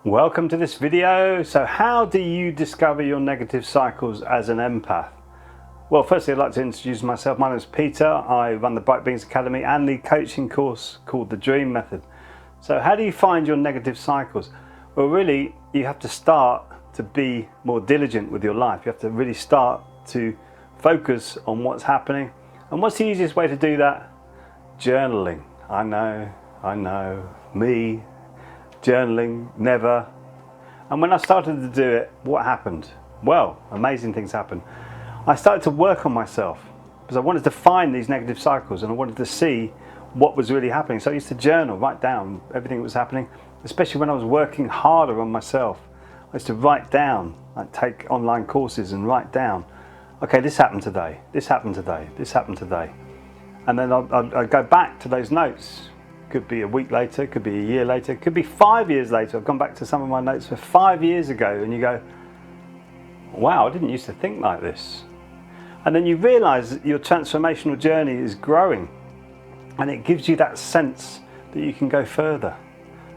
Welcome to this video. So how do you discover your negative cycles as an empath? Well, firstly, I'd like to introduce myself. My name is Peter. I run the Bright Beings Academy and the coaching course called the Dream Method. So how do you find your negative cycles? Well, really, you have to start to be more diligent with your life. You have to really start to focus on what's happening. And what's the easiest way to do that? Journaling. I know, me. Journaling, never. And when I started to do it, what happened? Well, amazing things happened. I started to work on myself because I wanted to find these negative cycles and I wanted to see what was really happening. So I used to journal, write down everything that was happening, especially when I was working harder on myself. I used to write down, I'd take online courses and write down, okay, this happened today, this happened today, this happened today. And then I'd go back to those notes. Could be a week later, could be a year later, could be 5 years later. I've gone back to some of my notes for 5 years ago and you go, wow, I didn't used to think like this. And then you realize that your transformational journey is growing and it gives you that sense that you can go further.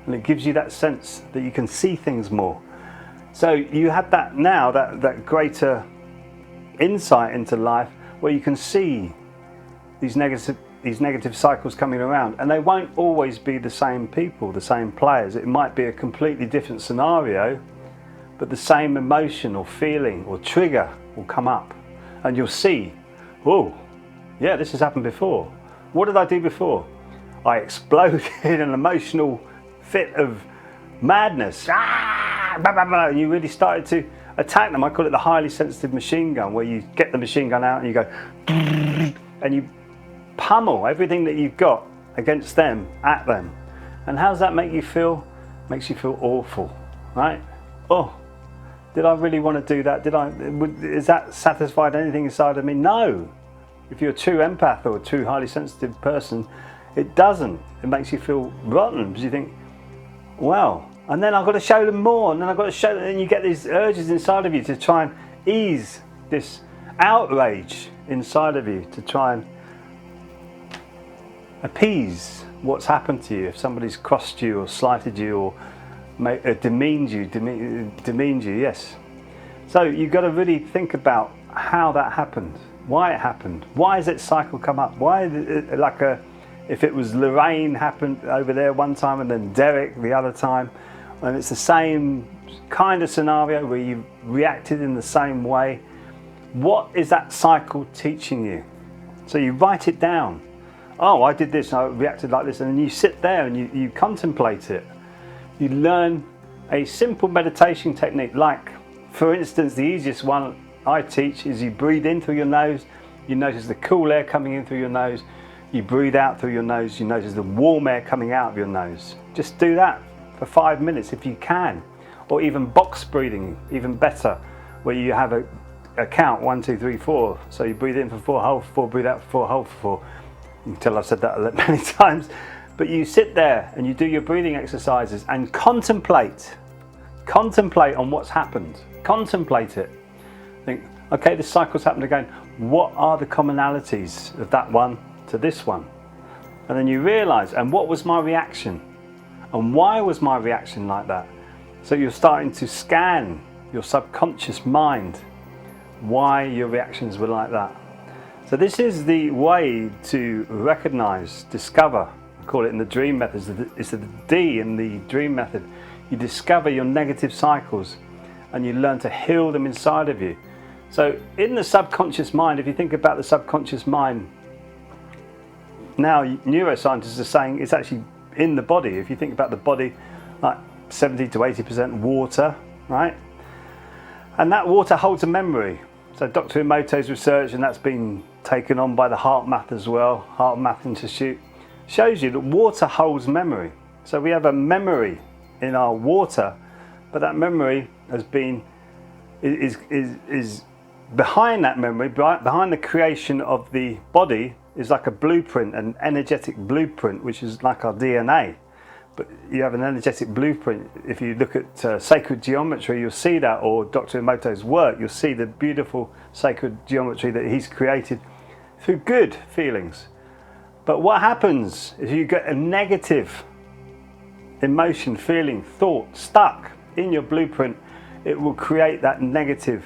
And it gives you that sense that you can see things more. So you have that now, that greater insight into life where you can see these negative cycles coming around, and they won't always be the same people, the same players. It might be a completely different scenario, but the same emotion or feeling or trigger will come up and you'll see, oh yeah, this has happened before. What did I do before? I exploded in an emotional fit of madness, and you really started to attack them. I call it the highly sensitive machine gun, where you get the machine gun out and you go and you pummel everything that you've got against them, at them. And how does that make you feel? Makes you feel awful, right? Oh, did I really want to do that? Is that satisfied anything inside of me? No. If you're a true empath or a true highly sensitive person, it doesn't. It makes you feel rotten because you think, well, and then I've got to show them more, and then I've got to show them, and you get these urges inside of you to try and ease this outrage inside of you, to try and appease what's happened to you. If somebody's crossed you or slighted you or demeaned you, yes. So you've got to really think about how that happened, why it happened, why has that cycle come up, why if it was Lorraine happened over there one time and then Derek the other time, and it's the same kind of scenario where you reacted in the same way. What is that cycle teaching you? So you write it down. Oh, I did this, I reacted like this, and then you sit there and you contemplate it. You learn a simple meditation technique, like, for instance, the easiest one I teach is you breathe in through your nose, you notice the cool air coming in through your nose, you breathe out through your nose, you notice the warm air coming out of your nose. Just do that for 5 minutes if you can, or even box breathing, even better, where you have a count, 1, 2, 3, 4. So you breathe in for 4, hold for 4, breathe out for 4, hold for 4. You can tell I've said that many times, but you sit there and you do your breathing exercises and contemplate on what's happened. Contemplate it. Think, okay, this cycle's happened again. What are the commonalities of that one to this one? And then you realize, and what was my reaction? And why was my reaction like that? So you're starting to scan your subconscious mind, why your reactions were like that. So this is the way to recognize, discover, I call it in the Dream Method, it's the D in the Dream Method. You discover your negative cycles and you learn to heal them inside of you. So in the subconscious mind, if you think about the subconscious mind, now neuroscientists are saying it's actually in the body. If you think about the body, like 70 to 80% water, right? And that water holds a memory. So Dr. Emoto's research, and that's been taken on by the HeartMath as well, HeartMath Institute, shows you that water holds memory. So we have a memory in our water, but that memory is behind that memory, behind the creation of the body, is like a blueprint, an energetic blueprint, which is like our DNA. But you have an energetic blueprint. If you look at sacred geometry, you'll see that, or Dr. Emoto's work, you'll see the beautiful sacred geometry that he's created through good feelings. But what happens if you get a negative emotion, feeling, thought stuck in your blueprint, it will create that negative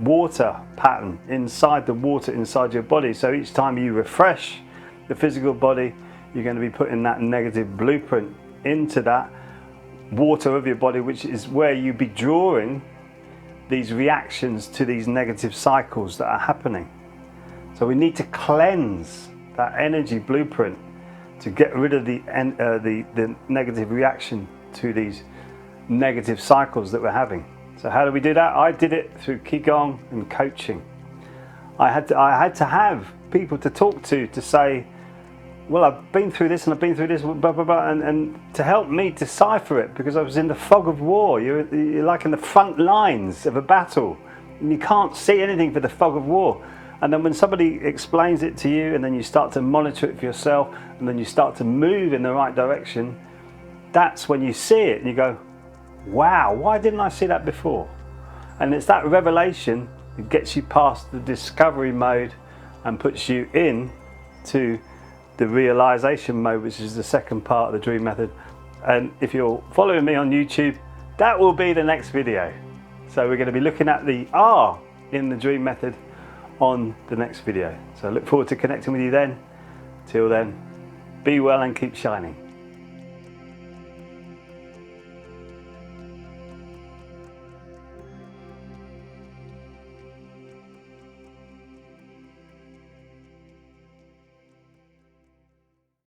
water pattern inside the water inside your body. So each time you refresh the physical body, you're going to be putting that negative blueprint into that water of your body, which is where you be drawing these reactions to these negative cycles that are happening. So we need to cleanse that energy blueprint to get rid of the negative reaction to these negative cycles that we're having. So how do we do that? I did it through Qigong and coaching. I had to have people to talk to say, well, I've been through this and I've been through this, blah, blah, blah, and to help me decipher it, because I was in the fog of war. You're like in the front lines of a battle and you can't see anything for the fog of war. And then when somebody explains it to you and then you start to monitor it for yourself and then you start to move in the right direction, that's when you see it and you go, wow, why didn't I see that before? And it's that revelation that gets you past the discovery mode and puts you in to the realization mode, which is the second part of the dream method. And if you're following me on YouTube, that will be the next video. So we're going to be looking at the R in the dream method on the next video. So I look forward to connecting with you then. Till then, be well and keep shining.